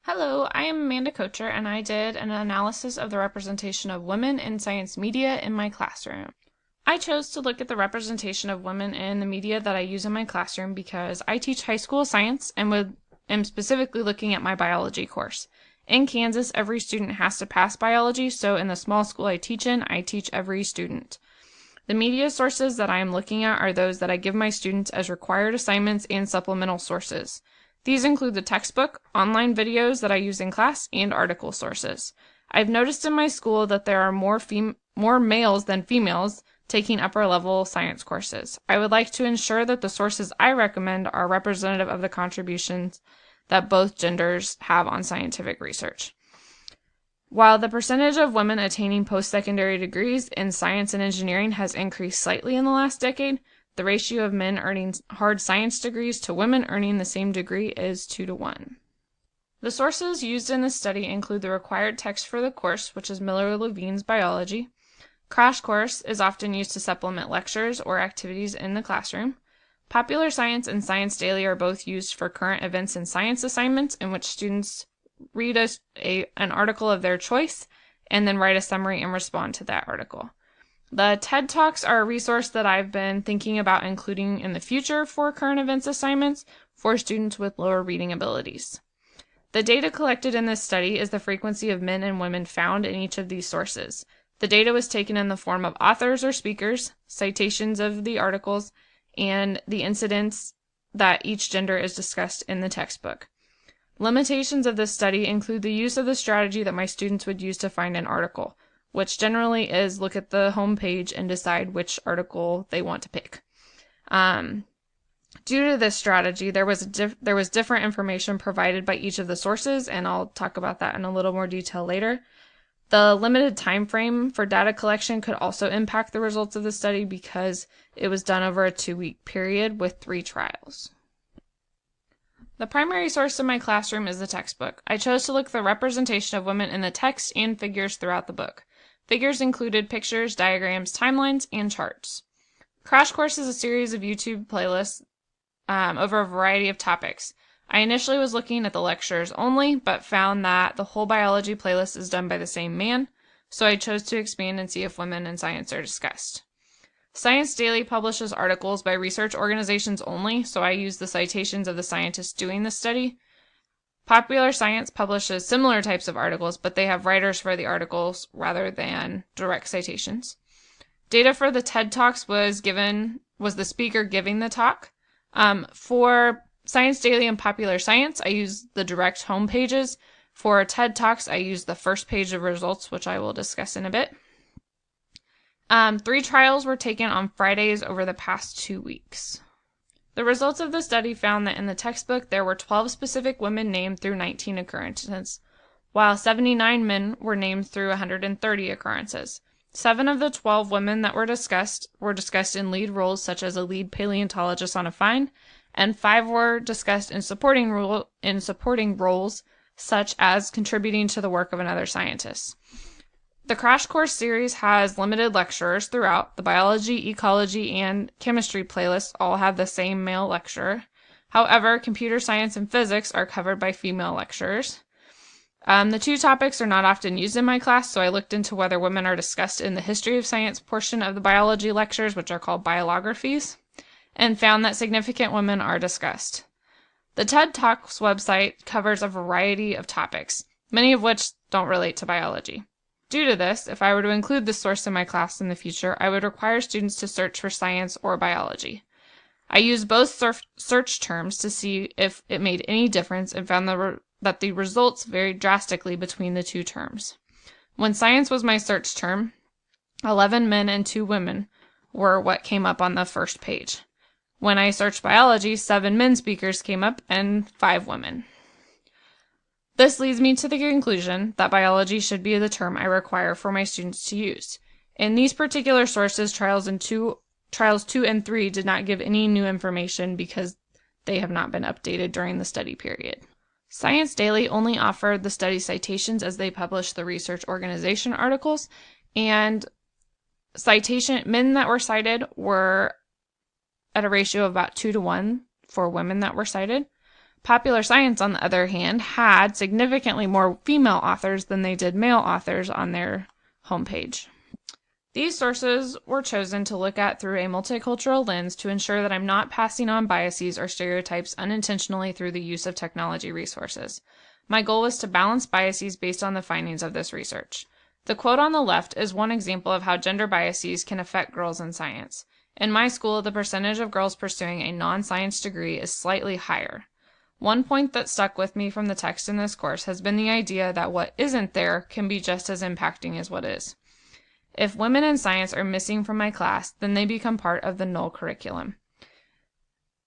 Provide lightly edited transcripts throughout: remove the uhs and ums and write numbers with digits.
Hello, I am Amanda Kocher, and I did an analysis of the representation of women in science media in my classroom. I chose to look at the representation of women in the media that I use in my classroom because I teach high school science and am specifically looking at my biology course. In Kansas, every student has to pass biology, so in the small school I teach in, I teach every student. The media sources that I am looking at are those that I give my students as required assignments and supplemental sources. These include the textbook, online videos that I use in class, and article sources. I've noticed in my school that there are more males than females taking upper-level science courses. I would like to ensure that the sources I recommend are representative of the contributions that both genders have on scientific research. While the percentage of women attaining post-secondary degrees in science and engineering has increased slightly in the last decade, the ratio of men earning hard science degrees to women earning the same degree is 2-to-1. The sources used in this study include the required text for the course, which is Miller-Levine's biology. Crash course is often used to supplement lectures or activities in the classroom. Popular Science and Science Daily are both used for current events and science assignments in which students read an article of their choice and then write a summary and respond to that article. The TED Talks are a resource that I've been thinking about including in the future for current events assignments for students with lower reading abilities. The data collected in this study is the frequency of men and women found in each of these sources. The data was taken in the form of authors or speakers, citations of the articles, and the incidents that each gender is discussed in the textbook. Limitations of this study include the use of the strategy that my students would use to find an article, which generally is look at the home page and decide which article they want to pick. Due to this strategy, there was different information provided by each of the sources, and I'll talk about that in a little more detail later. The limited time frame for data collection could also impact the results of the study because it was done over a 2-week period with 3 trials. The primary source in my classroom is the textbook. I chose to look at the representation of women in the text and figures throughout the book. Figures included pictures, diagrams, timelines, and charts. Crash Course is a series of YouTube playlists over a variety of topics. I initially was looking at the lectures only, but found that the whole biology playlist is done by the same man, so I chose to expand and see if women in science are discussed. Science Daily publishes articles by research organizations only, so I use the citations of the scientists doing the study. Popular Science publishes similar types of articles, but they have writers for the articles rather than direct citations. Data for the TED Talks was the speaker giving the talk. For Science Daily and Popular Science, I use the direct home pages. For TED Talks, I use the first page of results, which I will discuss in a bit. 3 trials were taken on Fridays over the past 2 weeks. The results of the study found that in the textbook there were 12 specific women named through 19 occurrences, while 79 men were named through 130 occurrences. 7 of the 12 women that were discussed in lead roles, such as a lead paleontologist on a find, and 5 were discussed in supporting roles, such as contributing to the work of another scientist. The Crash Course series has limited lecturers throughout. The biology, ecology, and chemistry playlists all have the same male lecturer. However, computer science and physics are covered by female lecturers. The 2 topics are not often used in my class, so I looked into whether women are discussed in the history of science portion of the biology lectures, which are called biographies, and found that significant women are discussed. The TED Talks website covers a variety of topics, many of which don't relate to biology. Due to this, if I were to include this source in my class in the future, I would require students to search for science or biology. I used both search terms to see if it made any difference and found that the results varied drastically between the 2 terms. When science was my search term, 11 men and 2 women were what came up on the first page. When I searched biology, 7 men speakers came up and 5 women. This leads me to the conclusion that biology should be the term I require for my students to use. In these particular sources, trials 2 and 3 did not give any new information because they have not been updated during the study period. Science Daily only offered the study citations as they published the research organization articles, and men that were cited were at a ratio of about 2-to-1 for women that were cited. Popular Science, on the other hand, had significantly more female authors than they did male authors on their homepage. These sources were chosen to look at through a multicultural lens to ensure that I'm not passing on biases or stereotypes unintentionally through the use of technology resources. My goal was to balance biases based on the findings of this research. The quote on the left is one example of how gender biases can affect girls in science. In my school, the percentage of girls pursuing a non-science degree is slightly higher. One point that stuck with me from the text in this course has been the idea that what isn't there can be just as impacting as what is. If women in science are missing from my class, then they become part of the null curriculum.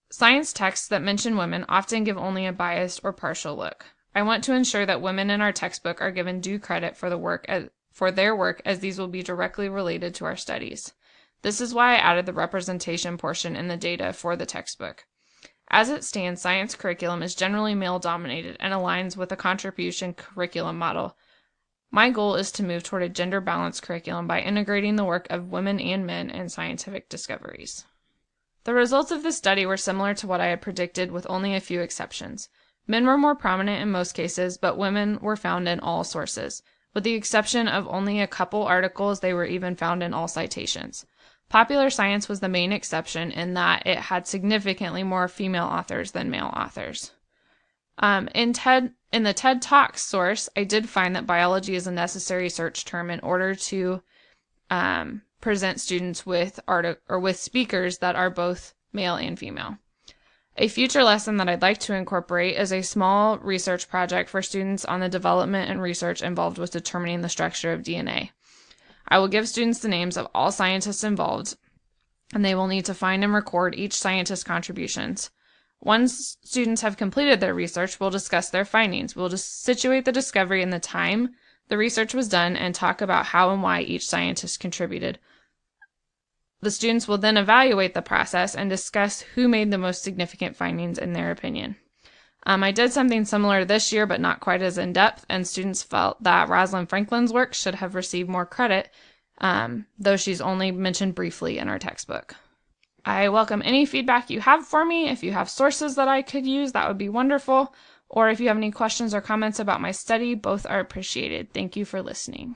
Science texts that mention women often give only a biased or partial look. I want to ensure that women in our textbook are given due credit for their work, as these will be directly related to our studies. This is why I added the representation portion in the data for the textbook. As it stands, science curriculum is generally male-dominated and aligns with a contribution curriculum model. My goal is to move toward a gender-balanced curriculum by integrating the work of women and men in scientific discoveries. The results of this study were similar to what I had predicted, with only a few exceptions. Men were more prominent in most cases, but women were found in all sources. With the exception of only a couple articles, they were even found in all citations. Popular Science was the main exception in that it had significantly more female authors than male authors. In the TED Talks source, I did find that biology is a necessary search term in order to present students with speakers that are both male and female. A future lesson that I'd like to incorporate is a small research project for students on the development and research involved with determining the structure of DNA. I will give students the names of all scientists involved, and they will need to find and record each scientist's contributions. Once students have completed their research, we'll discuss their findings. We'll just situate the discovery in the time the research was done and talk about how and why each scientist contributed. The students will then evaluate the process and discuss who made the most significant findings in their opinion. I did something similar this year, but not quite as in-depth, and students felt that Rosalind Franklin's work should have received more credit, though she's only mentioned briefly in our textbook. I welcome any feedback you have for me. If you have sources that I could use, that would be wonderful. Or if you have any questions or comments about my study, both are appreciated. Thank you for listening.